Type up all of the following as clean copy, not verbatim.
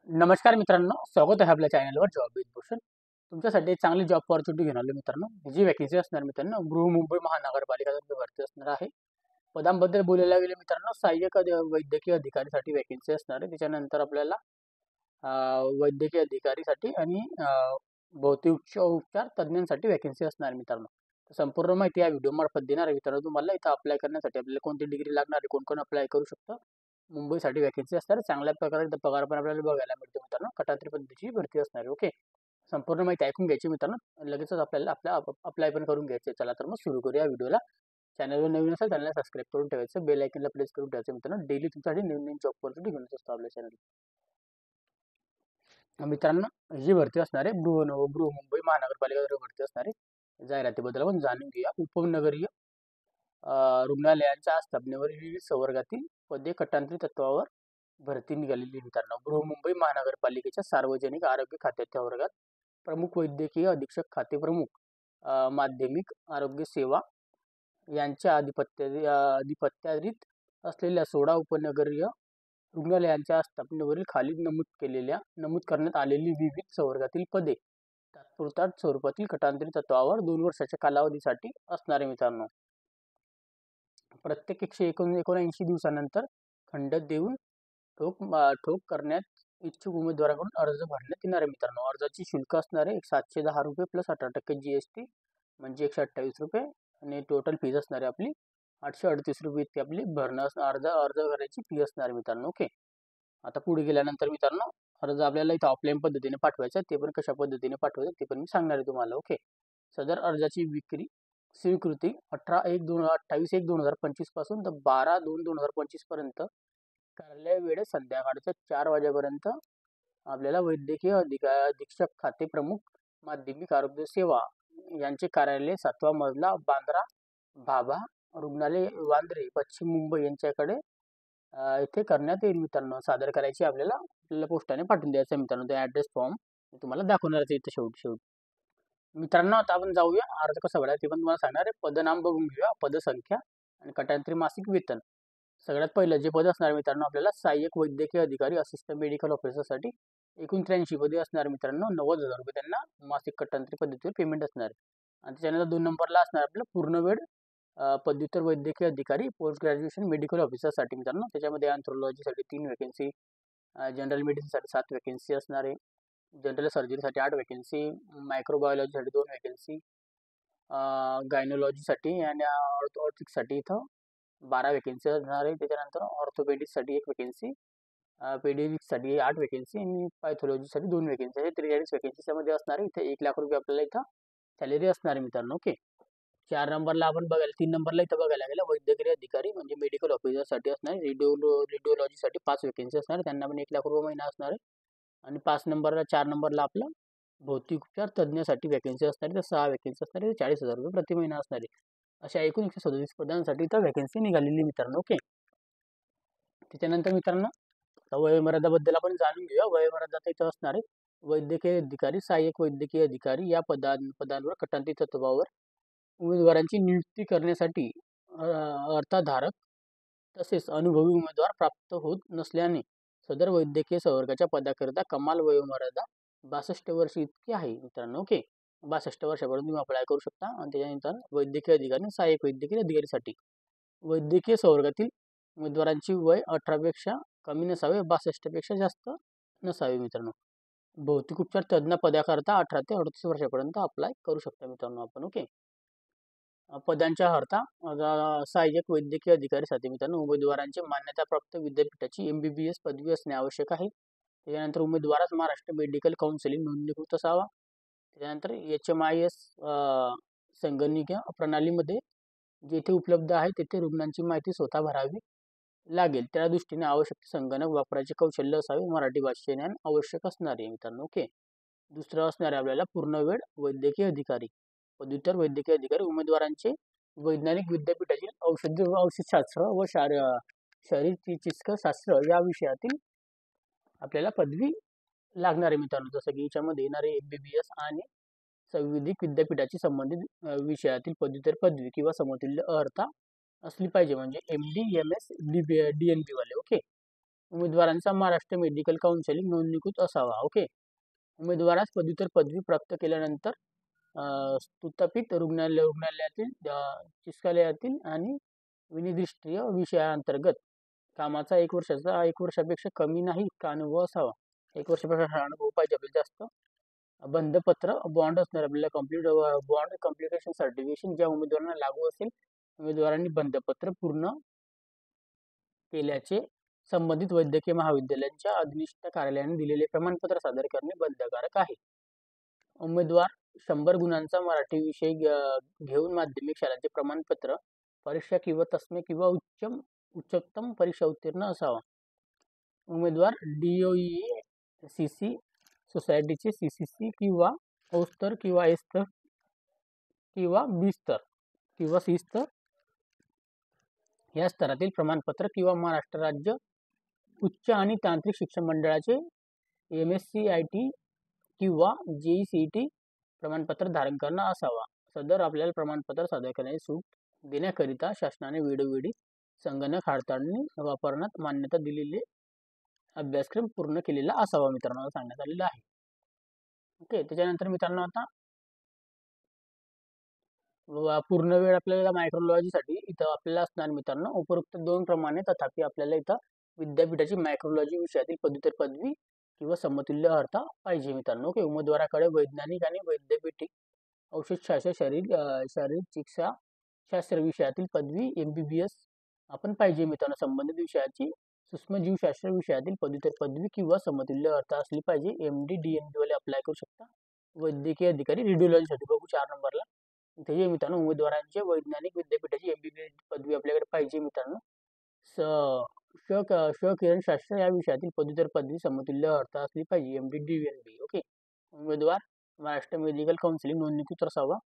नमस्कार मित्रांनो, स्वागत आहे आपल्या चॅनलवर जॉब विथ भूषण. तुमच्यासाठी एक चांगली जॉब ऑपॉर्च्युनिटी घेऊन आलो मित्रांनो. जी वॅकन्सी असणार मित्रांनो, बृहमुंबई महानगरपालिका भरती असणार आहे. पदांबद्दल बोलायला गेले मित्रांनो, सहाय्यक वैद्यकीय अधिकारीसाठी वॅकन्सी असणार आहे. त्याच्यानंतर आपल्याला अ, वैद्यकीय अधिकारीसाठी आणि भौतिक उपचार तज्ञांसाठी वॅकन्सी असणार आहे मित्रांनो. तर संपूर्ण माहिती या व्हिडिओ मार्फत देणार आहे मित्रांनो. तुम्हाला इथं अप्लाय करण्यासाठी आपल्याला कोणती डिग्री लागणार आहे, कोण कोण अप्लाय करू शकतं. मुंबईसाठी वॅकन्सी असणार. चांगल्या प्रकारे इथं पगार पण आपल्याला बघायला मिळतो मित्रांनो. कटात्री पद्धतीची भरती असणार आहे. ओके. संपूर्ण माहिती ऐकून घ्यायची मित्रांनो. लगेचच आपल्याला अप्लाय पण करून घ्यायचे. चला तर मग सुरू करूया व्हिडिओला. चॅनलवर नवीन असेल चॅनलला सबस्क्राईब करून ठेवायचं. बेल आयकनला प्रेस करून ठेवायचं मित्रांनो. डेली तुमच्यासाठी नवीन नवीन जॉब ऑपॉर्च्युनिटी घेऊन येत असतो आपल्या चॅनल. मित्रांनो, ही भरती असणार आहे बृहमुंबई महानगरपालिका भरती असणार आहे. जाहिरातीबद्दल आपण जाणून घेऊया. उपनगरीय रुग्णालयांच्या आस्थापनेवरील विविध संवर्गातील पदे कटांतरी तत्वावर भरती निघालेली मित्रांनो. बृहमुंबई महानगरपालिकेच्या सार्वजनिक आरोग्य खात्याच्या वर्गात प्रमुख वैद्यकीय अधीक्षक खाते प्रमुख, माध्यमिक आरोग्य सेवा यांच्या अधिपत्यारीत असलेल्या 16 उपनगरीय रुग्णालयांच्या स्थापनेवरील खाली नमूद करण्यात आलेली विविध संवर्गातील पदे तात्पुरत्या स्वरूपातील कटांतरी तत्वावर 2 वर्षाच्या कालावधीसाठी असणारे मित्रांनो. प्रत्येक 179 दिवसानंतर खंड देऊन ठोक करण्यात इच्छुक उमेदवाराकडून अर्ज भरण्यात येणार आहे मित्रांनो. अर्जाची शुल्क असणार आहे 710 रुपये प्लस 18% GST म्हणजे 128 रुपये आणि टोटल फीज असणार आहे आपली 838 रुपये इतकी आपली भरणं अर्ज करायची फी असणार आहे मित्रांनो. ओके. आता पुढे गेल्यानंतर मित्रांनो, अर्ज आपल्याला इथं ऑफलाईन पद्धतीने पाठवायचा. ते पण कशा पद्धतीने पाठवायचं ते पण मी सांगणार आहे तुम्हाला. ओके. सदर अर्जाची स्वीकृती 28/1/2025 पासून तर 12/2/2025 पर्यंत कार्यालय वेळ संध्याकाळच्या 4 वाजेपर्यंत आपल्याला वैद्यकीय अधीक्षक खाते प्रमुख माध्यमिक आरोग्य सेवा यांचे कार्यालय 7वा मजला बांद्रा भाभा रुग्णालय वांद्रे पश्चिम मुंबई यांच्याकडे इथे करण्यात येईल मित्रांनो. सादर करायची आपल्याला पोस्टाने पाठवून द्यायचं मित्रांनो. ते ॲड्रेस फॉर्म तुम्हाला दाखवणारच इथे शेवटी. मित्रांनो, आता आपण जाऊया अर्ज कसा भरायचा ते पण तुम्हाला सांगणार आहे. पदनाम बघून घेऊया. पदसंख्या आणि कटांतरी मासिक वेतन. सगळ्यात पहिलं जे पद असणार मित्रांनो, आपल्याला सहाय्यक वैद्यकीय अधिकारी असिस्टंट मेडिकल ऑफिसरसाठी एकूण 83 पदे असणार मित्रांनो. 90,000 रुपये त्यांना मासिक कटांतरी पद्धतीवर पेमेंट असणार आहे. आणि त्याच्यानंतर 2 नंबरला असणार आपलं पूर्णवेळ पदव्युत्तर वैद्यकीय अधिकारी पोस्ट ग्रॅज्युएशन मेडिकल ऑफिसरसाठी मित्रांनो. त्याच्यामध्ये अँथ्रोलॉजीसाठी 3 वॅकन्सी, जनरल मेडिसिनसाठी 7 वॅकन्सी असणार आहे, जनरल सर्जरीसाठी 8 वॅकन्सी, मायक्रोबायोलॉजीसाठी 2 वॅकन्सी, गायनोलॉजीसाठी आणि ऑर्थोटिक्ससाठी इथं 12 वॅकन्सी असणार आहे. त्याच्यानंतर ऑर्थोपेडिक्ससाठी 1 वॅकन्सी, पेडियाट्रिक्ससाठी 8 वॅकन्सी आणि पायथॉलॉजीसाठी 2 वॅकन्सी आहे. 43 वॅकन्सीमध्ये असणार आहे. इथे 1 लाख रुपये आपल्याला इथं सॅलरी असणार आहे मित्रांनो. ओके. 4 नंबरला आपण बघायला 3 नंबरला इथं बघायला गेलं वैद्यकीय अधिकारी म्हणजे मेडिकल ऑफिसरसाठी असणार आहे. रेडिओलॉजीसाठी 5 वॅकन्सी असणार आहे. त्यांना पण 1 लाख रुपये महिना असणार आहे. आणि 4 नंबरला आपलं भौतिक उपचार तज्ञासाठी वॅकन्सी असणार आहे. तर 6 वॅकन्सी असणार आहे. 40,000 रुपये प्रति महिना असणार आहे. अशा एकूण 137 पदांसाठी इथं वॅकन्सी निघालेली मित्रांनो. ओके. त्याच्यानंतर मित्रांनो, वयोमर्यादाबद्दल आपण जाणून घेऊया. वयोमर्यादा इथं असणार आहे. वैद्यकीय अधिकारी, सहाय्यक वैद्यकीय अधिकारी या पदांवर कटांतरी तत्वावर उमेदवारांची नियुक्ती करण्यासाठी अर्थाधारक तसेच अनुभवी उमेदवार प्राप्त होत नसल्याने सदर वैद्यकीय संवर्गाच्या पदाकरिता कमाल वयोमर्यादा 62 वर्ष इतकी आहे मित्रांनो. ओके. 62 वर्षापर्यंत तुम्ही अप्लाय करू शकता. आणि त्याच्यानंतर वैद्यकीय अधिकारी, सहाय्यक वैद्यकीय अधिकारीसाठी वैद्यकीय संवर्गातील उमेदवारांची वय 18 पेक्षा कमी नसावे, 62 पेक्षा जास्त नसावे मित्रांनो. भौतिक उपचार तज्ञ पदाकरता 18 ते 38 वर्षापर्यंत अप्लाय करू शकता मित्रांनो आपण. ओके. पदांच्या अर्था सहाय्यक वैद्यकीय अधिकारीसाठी मित्रांनो, उमेदवारांची मान्यताप्राप्त विद्यापीठाची MBBS पदवी असणे आवश्यक आहे. त्याच्यानंतर उमेदवारास महाराष्ट्र मेडिकल काउन्सिलिंग नोंदणीकृत असावा. त्याच्यानंतर HMIS संगणकीय प्रणालीमध्ये जेथे उपलब्ध आहे तेथे रुग्णांची माहिती स्वतः भरावी लागेल. त्या दृष्टीने आवश्यक संगणक वापरायचे कौशल्य असावे. मराठी भाषे ज्ञान आवश्यक असणार आहे मित्रांनो. ओके. दुसरं असणार आहे आपल्याला पूर्णवेळ वैद्यकीय अधिकारी, पदव्युत्तर वैद्यकीय अधिकारी उमेदवारांचे वैज्ञानिक विद्यापीठातील औषधशास्त्र व शरीर चिकित्साशास्त्र या विषयातील आपल्याला पदवी लागणार आहे मित्रांनो. जसं की याच्यामध्ये येणारे MBBS आणि संविधिक विद्यापीठाची संबंधित विषयातील पदव्युत्तर पदवी किंवा समतुल्य अर्हता असली पाहिजे म्हणजे MD MS DNB वाले. ओके. उमेदवारांचा महाराष्ट्र मेडिकल काउन्सिलिंग नोंदणीकृत असावा. ओके. उमेदवारास पदव्युत्तर पदवी प्राप्त केल्यानंतर स्थापित रुग्णालयातील चिकित्सालयातील आणि विनिर्दिष्ट विषयाअंतर्गत कामाचा 1 वर्षापेक्षा कमी नाही इतका अनुभव असावा. 1 वर्षापेक्षा अनुभव पाहिजे आपल्याला जास्त. बंधपत्र बॉन्ड असणार आपल्याला बॉन्ड कम्प्लिकेशन सर्टिफिकेशन ज्या उमेदवारांना लागू असेल उमेदवारांनी बंधपत्र पूर्ण केल्याचे संबंधित वैद्यकीय महाविद्यालयांच्या अधिनिष्ठ कार्यालयाने दिलेले प्रमाणपत्र सादर करणे बंधनकारक आहे. उमेदवार 100 गुणांचा मराठी विषय घेऊन माध्यमिक शाळांचे प्रमाणपत्र परीक्षा किंवा तस्मे किंवा उच्चतम परीक्षा उत्तीर्ण असावा. उमेदवार DOE CC सोसायटीचे CCC किंवा O स्तर किंवा A स्तर किंवा B स्तर किंवा C स्तर या स्तरातील प्रमाणपत्र किंवा महाराष्ट्र राज्य उच्च आणि तांत्रिक शिक्षण मंडळाचे MSCIT किंवा JECET प्रमाणपत्र धारण करणं असावा. सदर आपल्याला प्रमाणपत्र सादर करण्याची सूट देण्याकरिता शासनाने वेळोवेळी संगणक हाताळणी वापरण्यात मान्यता दिलेले अभ्यासक्रम पूर्ण केलेला असावा मित्रांनो सांगण्यात आलेलं आहे. ओके. त्याच्यानंतर मित्रांनो आता पूर्ण वेळ आपल्याला मायक्रोलॉजीसाठी इथं आपल्याला असणार मित्रांनो उपरोक्त 2 प्रमाणे तथापि आपल्याला इथं विद्यापीठाची मायक्रोलॉजी विषयातील पदव्युत्तर पदवी किंवा समतुल्य अर्हता पाहिजे मित्रांनो. ओके. उमेदवाराकडे वैज्ञानिक आणि वैद्यपीठिक औषधशास्त्र शारीरिक चिकित्सा शास्त्र विषयातील पदवी MBBS आपण पाहिजे मित्रांनो. संबंधित विषयाची सूक्ष्मजीवशास्त्र विषयातील पदव्युत्तर पदवी किंवा समतुल्य अर्हता असली पाहिजे. MD DNB वाले अप्लाय करू शकता. वैद्यकीय अधिकारी रेडिओलॉजीसाठी बघू 4 नंबरला इथे जे मित्रांनो उमेदवारांचे वैज्ञानिक विद्यापीठाची MBBS पदवी आपल्याकडे पाहिजे मित्रांनो. किरणशास्त्र या विषयातील पदव्युत्तर पदवी समतुल्य अर्हता असली पाहिजे. MD DNB. ओके. उमेदवार महाराष्ट्र मेडिकल काउन्सिलिंग नोंदणीकृत असावा.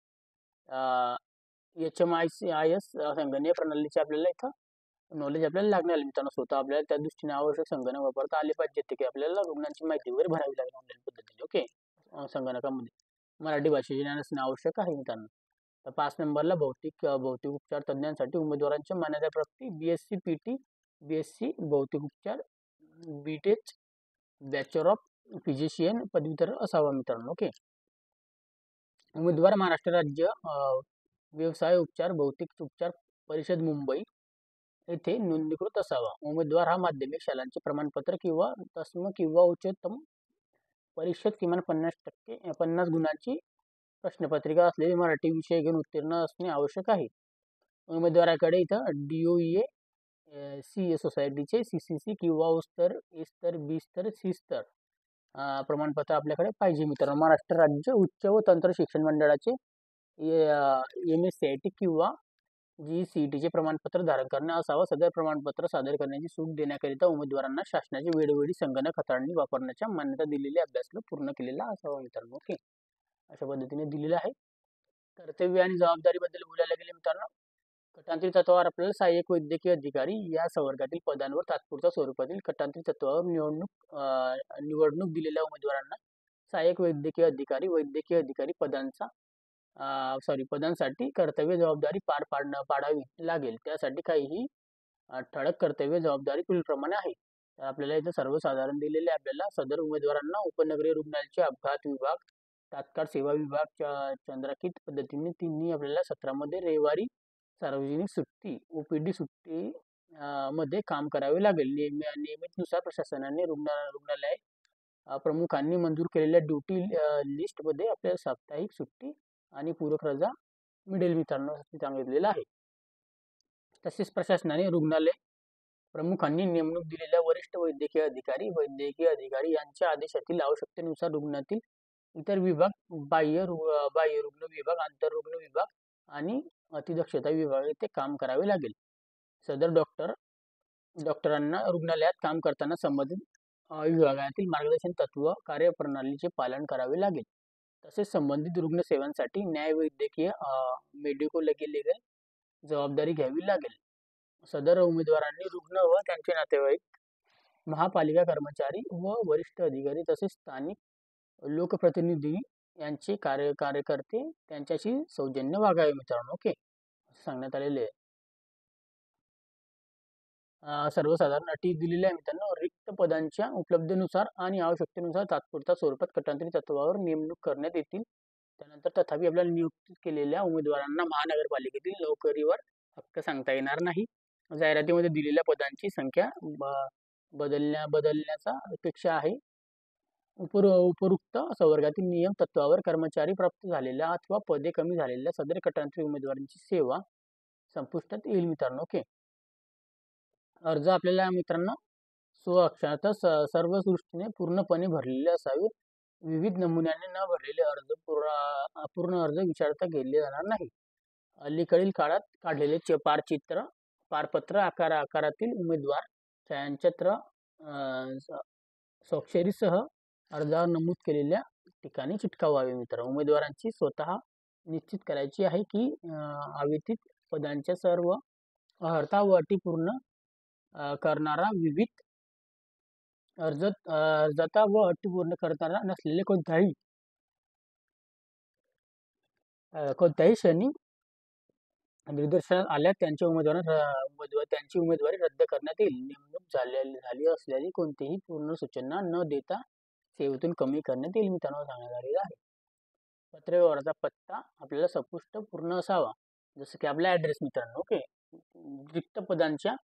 HMIS संगणकीय प्रणालीचे आपल्याला इथं नॉलेज आपल्याला लागणार मित्रांनो. स्वतः आपल्याला त्या दृष्टीने आवश्यक संगणक वापरता आले पाहिजे ते की आपल्याला रुग्णांची माहिती वगैरे भरावी लागेल ऑनलाईन पद्धतीने. ओके. संगणकामध्ये मराठी भाषेचे ज्ञान असणे आवश्यक आहे मित्रांनो. तर 5 नंबरला भौतिक उपचार तज्ञांसाठी उमेदवारांच्या मान्यता प्राप्ती BSc PT BSc भौतिक उपचार BTech बॅचलर ऑफ फिजिशियन पदवीधर असावा मित्रांनो. ओके. उमेदवार महाराष्ट्र राज्य व्यवसाय उपचार भौतिक उपचार परिषद मुंबई येथे नोंदणीकृत असावा. उमेदवार हा माध्यमिक शालांचे प्रमाणपत्र किंवा तस्म किंवा उच्चतम परीक्षेत किमान 50 गुणांची प्रश्नपत्रिका असलेली मराठी विषय घेऊन उत्तीर्ण असणे आवश्यक आहे. उमेदवाराकडे इथं DOE CA सोसायटीचे CCC किंवा O स्तर A स्तर B स्तर C स्तर प्रमाणपत्र आपल्याकडे पाहिजे मित्रांनो. महाराष्ट्र राज्य उच्च व तंत्र शिक्षण मंडळाचे MSCIT किंवा JECET चे प्रमाणपत्र धारण करणे असावा. सदर प्रमाणपत्र सादर करण्याची सूट देण्याकरिता उमेदवारांना शासनाचे वेळोवेळी संगणक हाताळणी वापरण्याच्या मान्यता दिलेले अभ्यासक्रम पूर्ण केलेला असावा मित्रांनो. ओके. अशा पद्धतीने दिलेलं आहे. कर्तव्य आणि जबाबदारीबद्दल बोलायला गेले मित्रांनो कटांतरित तत्वावर आपल्याला सहाय्यक वैद्यकीय अधिकारी या संवर्गातील पदांवर तात्पुरत्या स्वरूपातील कटांतरित तत्वावर निवडणूक दिलेल्या उमेदवारांना सहाय्यक वैद्यकीय अधिकारी पदांसाठी कर्तव्य जबाबदारी पाडावी लागेल. त्यासाठी काहीही ठळक कर्तव्य जबाबदारी पुढीलप्रमाणे आहे. तर आपल्याला इथे सर्वसाधारण दिलेले आपल्याला सदर उमेदवारांना उपनगरीय रुग्णालयाचे अपघात विभाग तात्काळ सेवा विभाग चंद्राकीत पद्धतीने तिन्ही आपल्याला सत्रामध्ये रविवारी सार्वजनिक सुट्टी OPD सुट्टी मध्ये काम करावे लागेल. नियमितनुसार प्रशासनाने रुग्णालय प्रमुखांनी मंजूर केलेल्या ड्युटी लिस्टमध्ये आपल्याला साप्ताहिक सुट्टी आणि पूरक रजा मिळेल मित्रांनो सांगितलेलं आहे. तसेच प्रशासनाने रुग्णालय प्रमुखांनी नेमणूक दिलेल्या वरिष्ठ वैद्यकीय अधिकारी यांच्या आदेशातील आवश्यकतेनुसार रुग्णातील इतर विभाग बाह्य रुग्ण विभाग आंतररुग्ण विभाग आणि अतिदक्षता विभाग येथे काम करावे लागेल. सदर डॉक्टरांना रुग्णालयात काम करताना संबंधित विभागातील मार्गदर्शन तत्व कार्यप्रणालीचे पालन करावे लागेल. तसेच संबंधित रुग्णसेवांसाठी न्याय वैद्यकीय मेडिको लीगल जबाबदारी घ्यावी लागेल. सदर उमेदवारांनी रुग्ण व त्यांचे नातेवाईक महापालिका कर्मचारी व वरिष्ठ अधिकारी तसेच स्थानिक लोकप्रतिनिधी यांचे कार्यकर्ते त्यांच्याशी सौजन्य वागावे मित्रांनो. ओके. सांगण्यात आलेले आहे. सर्वसाधारण अटी दिलेल्या आहे मित्रांनो. रिक्त पदांच्या उपलब्धतेनुसार आणि आवश्यकतेनुसार तात्पुरत्या स्वरूपात कटांतरी तत्वावर नेमणूक करण्यात येतील. त्यानंतर तथापि आपल्याला नियुक्त केलेल्या उमेदवारांना महानगरपालिकेतील नोकरीवर हक्क सांगता येणार नाही. जाहिरातीमध्ये दिलेल्या पदांची संख्या बदलण्याचा अपेक्षा आहे. उपरोक्त संवर्गातील नियम तत्वावर कर्मचारी प्राप्त झालेल्या अथवा पदे कमी झालेल्या सदर कटांतरी उमेदवारांची सेवा संपुष्टात येईल मित्रांनो. ओके. अर्ज आपल्याला मित्रांनो स्वअक्षरात सर्व दृष्टीने पूर्णपणे भरलेले असावे. विविध नमुन्याने न भरलेले अर्ज अपूर्ण अर्ज विचारता गेले जाणार नाही. अलीकडील काळात काढलेले पारपत्र आकारातील उमेदवार छायाचित्र स्वाक्षरीसह अर्जावर नमूद केलेल्या ठिकाणी चिटकावावे मित्रांनो. उमेदवारांची स्वतः निश्चित करायची आहे की आवेतित पदांच्या सर्व अर्हता व अटी पूर्ण करणारा विविध अर्जता व अटी पूर्ण करणारा नसलेले कोणत्याही क्षणी निदर्शनास आल्यास त्यांची उमेदवारी रद्द करण्यात येईल. नेमणूक झाली असलेली कोणतीही पूर्ण सूचना न देता सेवेतून कमी करण्यात येईल मित्रांनो सांगण्यात आलेलं आहे. पत्रव्यवहाराचा पत्ता आपल्याला सपुष्ट पूर्ण असावा. जसं की आपला ॲड्रेस मित्रांनो. ओके. रिक्त पदांच्या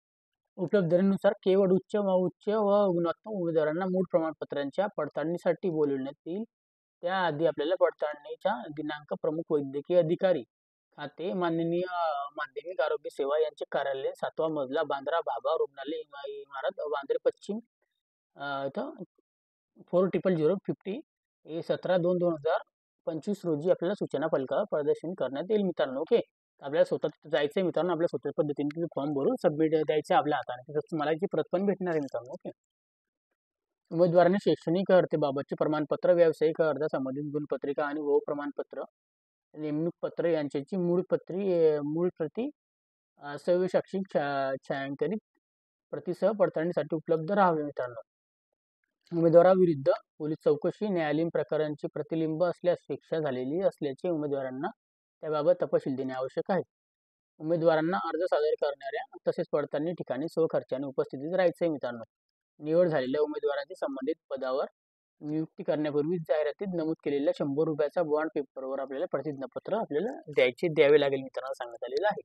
उपलब्धतेनुसार केवळ उच्च व गुणात्मक उमेदवारांना मूळ प्रमाणपत्रांच्या पडताळणीसाठी बोलविण्यात येईल. त्याआधी आपल्याला पडताळणीचा दिनांक प्रमुख वैद्यकीय अधिकारी खाते माननीय माध्यमिक आरोग्य सेवा यांचे कार्यालय 7वा मजला बांद्रा भाभा रुग्णालय इमारत बांद्रे पश्चिम इथं 400050 17/2/2025 रोजी आपल्याला सूचना फलकावर प्रदर्शन करण्यात येईल मित्रांनो. ओके. आपल्याला स्वतः तिथं जायचं आहे मित्रांनो. आपल्या स्वतःच्या पद्धतीने फॉर्म भरून सबमिट द्यायचं आपल्या हाताने. तिथं तुम्हाला याची प्रत पण भेटणार आहे मित्रांनो. ओके. उमेदवाराने शैक्षणिक अर्हतेबाबतचे प्रमाणपत्र, व्यावसायिक अर्ज संबंधित गुणपत्रिका आणि व प्रमाणपत्र, नेमणूक पत्र यांच्याची मूळ प्रती सव्यसाक्षी छायांकित प्रतीसह पडताळणीसाठी उपलब्ध राहावे मित्रांनो. उमेदवाराविरुद्ध पोलीस चौकशी, न्यायालयीन प्रकारांची प्रतिलिंब असल्यास शिक्षा झालेली असल्याचे उमेदवारांना त्याबाबत तपशील देणे आवश्यक आहे. उमेदवारांना अर्ज सादर करणाऱ्या तसेच पडताळणी ठिकाणी स्वखर्चाने उपस्थितीत राहायचे मित्रांनो. निवड झालेल्या उमेदवारांचे संबंधित पदावर नियुक्ती करण्यापूर्वी जाहिरातीत नमूद केलेल्या 100 रुपयाचा बॉन्ड पेपरवर आपल्याला प्रतिज्ञापत्र आपल्याला द्यावे लागेल मित्रांनो सांगण्यात आलेलं आहे.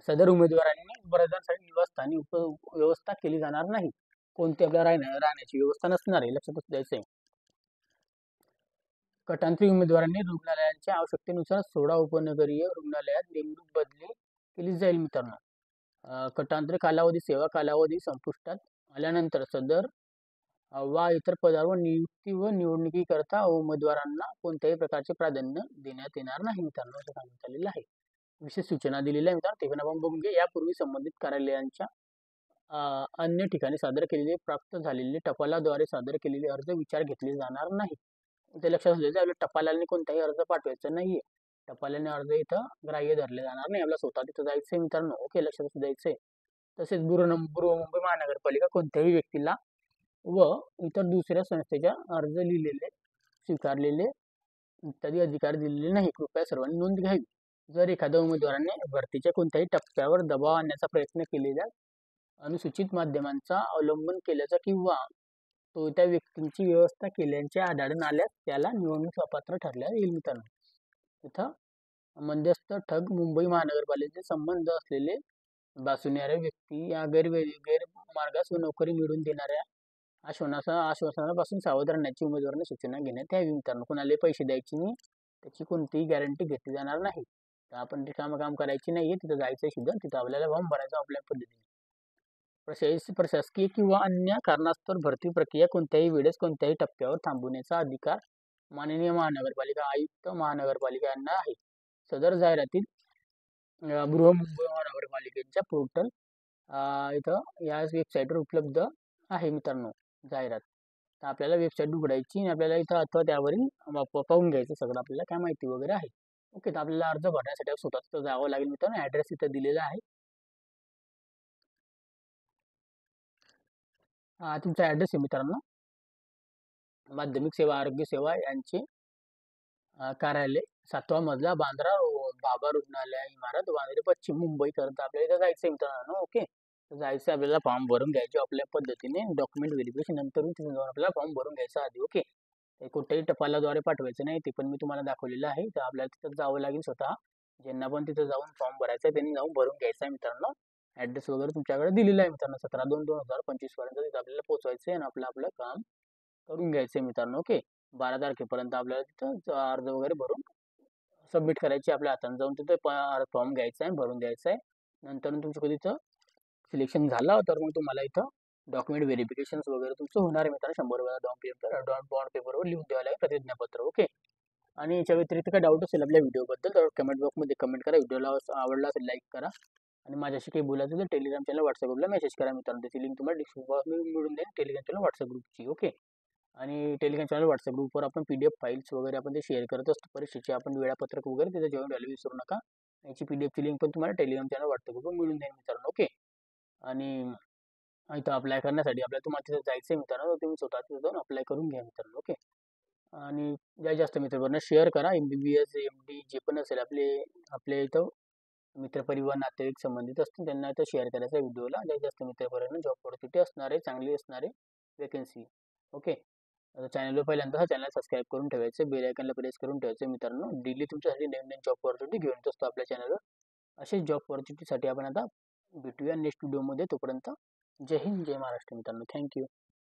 सदर उमेदवारांनी उपराजांसाठी निवासस्थानी व्यवस्था केली जाणार नाही. कोणती आपल्याला राहण्याची व्यवस्था नसणार आहे, लक्षात द्यायचं आहे. कटांतरी उमेदवारांनी रुग्णालयांच्या आवश्यकतेनुसार 16 उपनगरीय रुग्णालयात नेमणूक बदली केली जाईल मित्रांनो. कटांतरी कालावधी सेवा कालावधी संपुष्टात आल्यानंतर सदर वा इतर पदावर नियुक्ती व निवडणुकीकरता उमेदवारांना कोणत्याही प्रकारचे प्राधान्य देण्यात येणार नाही मित्रांनो असं सांगण्यात आलेलं आहे. विशेष सूचना दिलेल्या आहे मित्रांनो. ते पण आपण बघून घ्या. यापूर्वी संबंधित कार्यालयांच्या अन्य ठिकाणी सादर केलेले प्राप्त झालेले टपालाद्वारे सादर केलेले अर्ज विचार घेतले जाणार नाही. ते लक्षात असलेलं आपल्या टपालाने कोणताही अर्ज पाठवायचा नाहीये. टपालाने अर्ज इथं ग्राह्य धरले जाणार नाही. आपला स्वतः तिथं जायचंय मित्रांनो. ओके. लक्षात द्यायचंय. तसेच बृहन्मुंबई महानगरपालिका कोणत्याही व्यक्तीला व इतर दुसऱ्या संस्थेच्या अर्ज लिहिलेले स्वीकारलेले इत्यादी अधिकार दिलेले नाही. कृपया सर्वांनी नोंद घ्यावी. जर एखाद्या उमेदवाराने भरतीच्या कोणत्याही टप्प्यावर दबाव आणण्याचा प्रयत्न केलेल्या अनुसूचित माध्यमांचा अवलंबन केल्याचा किंवा तो त्या व्यक्तींची व्यवस्था केल्याचे आढळून आल्यास त्याला निवडणूक अपात्र ठरल्या येईल मित्रांनो. इथं मध्यस्थ ठग मुंबई महानगरपालिकेचे संबंध असलेले बासुणाऱ्या व्यक्ती या गैरमार्गास नोकरी मिळवून देणाऱ्या आश्वासनापासून सावध राहण्याची उमेदवारांना सूचना घेण्यात यावी मित्रांनो. कोणाला पैसे द्यायचे नाही, त्याची कोणतीही गॅरंटी घेतली जाणार नाही. तर आपण काम करायची नाहीये. तिथं जायचं सुद्धा, तिथं आपल्याला फॉर्म भरायचा आपल्या पद्धतीने. प्रशासकीय किंवा अन्य कारणास्तव भरती प्रक्रिया कोणत्याही वेळेस कोणत्याही टप्प्यावर थांबवण्याचा अधिकार माननीय महानगरपालिका आयुक्त महानगरपालिका यांना आहे. सदर जाहिरातीत बृहन्मुंबई महानगरपालिकेच्या पोर्टल इथं या वेबसाईटवर उपलब्ध आहे मित्रांनो जाहिरात. तर आपल्याला वेबसाईट उघडायची आणि आपल्याला इथं अथवा त्यावरील पाहून घ्यायचं सगळं आपल्याला काय माहिती वगैरे आहे. ओके. तर आपल्याला अर्ज भरण्यासाठी स्वतः तिथं जावं लागेल मित्रांनो. ॲड्रेस इथं दिलेला आहे. तुमचा ॲड्रेस आहे मित्रांनो. माध्यमिक सेवा आरोग्य सेवा यांचे कार्यालय 7वा मजला, बांद्रा बाबा रुग्णालय इमारत, वांद्रे पश्चिम, मुंबई करता आपल्याला इथं जायचं मित्रांनो. ओके. तर जायचं आपल्याला फॉर्म भरून घ्यायचे आपल्या पद्धतीने डॉक्युमेंट व्हेरिफिकेशन नंतर तिथे जाऊन आपल्याला फॉर्म भरून घ्यायचा आधी. ओके. ते कुठेही टपालाद्वारे पाठवायचं नाही, ते पण मी तुम्हाला दाखवलेलं आहे. तर आपल्याला तिथं जावं लागेल स्वतः. ज्यांना पण तिथं जाऊन फॉर्म भरायचा आहे त्यांनी जाऊन भरून घ्यायचा आहे मित्रांनो. ॲड्रेस वगैरे तुमच्याकडे दिलेला आहे मित्रांनो. 17/2/2025 पर्यंत तिथं आपल्याला पोहोचवायचं आहे आणि आपलं आपलं काम करून घ्यायचं आहे मित्रांनो. ओके. 12 तारखेपर्यंत आपल्याला तिथं अर्ज वगैरे भरून सबमिट करायची आपल्या हाताने जाऊन तिथे फॉर्म घ्यायचा आहे, भरून द्यायचा आहे. नंतर तुमचं कधी तिथं सिलेक्शन झालं तर मग तुम्हाला इथं डॉक्युमेंट व्हेरिफिकेशन्स वगैरे तुमचं होणार आहे मित्रांनो. 100 वेळा बॉन्ड पेपरवर लिहून द्यावं लागेल प्रतिज्ञापत्र. ओके. आणि याच्या व्यतिरिक्त काय डाऊट असेल आपल्या व्हिडिओबद्दल तर कमेंट बॉक्समध्ये कमेंट करा. व्हिडिओला आवडला असेल लाईक करा. आणि माझ्याशी काही बोलायचं तर टेलिग्राम चॅनल व्हॉट्सअप ग्रुपला मेसेज करा मित्रांनो. त्याची लिंक तुम्हाला डिस्क्रिप्शन मिळून जाईल टेलिग्राम चॅनल व्हॉट्सअप ग्रुपची. ओके. आणि टेलिग्राम चॅनल व्हॉट्सअप ग्रुपवर आपण PDF फाईल्स वगैरे आपण ते शेअर करत असतो. परीक्षेचे आपण वेळापत्रक वगैरे तिथे जॉईन व्हायला विसरू नका. याची PDF ची लिंक पण तुम्हाला टेलिग्राम चॅनल व्हॉट्सअप ग्रुपवर मिळून जाईल मित्रांनो. ओके. आणि इथं अप्लाय करण्यासाठी आपल्याला तुम्हाला तिथं जायचं आहे मित्रांनो. तुम्ही स्वतः तिथं जाऊन अप्लाय करून घ्या मित्रांनो. ओके. आणि जास्त मित्रांना शेअर करा. MBBS MD जे पण असेल आपले इथं मित्रपरिवार नातेवाईक संबंधित असतील त्यांना इथं शेअर करायचा व्हिडिओला. जास्त मित्रपरिवारांना जॉब ऑपॉर्च्युनिटी असणारे चांगली असणारे वेकेन्सी. ओके. चॅनलवर पहिल्यांदा हा चॅनल सबस्क्राईब करून ठेवायचं, बेल आयकॉनला प्रेस करून ठेवायचं मित्रांनो. डेली तुमच्यासाठी नवीन नवीन जॉब ऑपॉर्च्युनिटी घेऊन येत असतो आपल्या चॅनलवर. असेच जॉब ऑपॉर्च्युनिटीसाठी आपण आता भेटूया नेक्स्ट व्हिडिओमध्ये. तोपर्यंत जय हिंद, जय महाराष्ट्र मित्रांनो. थँक्यू.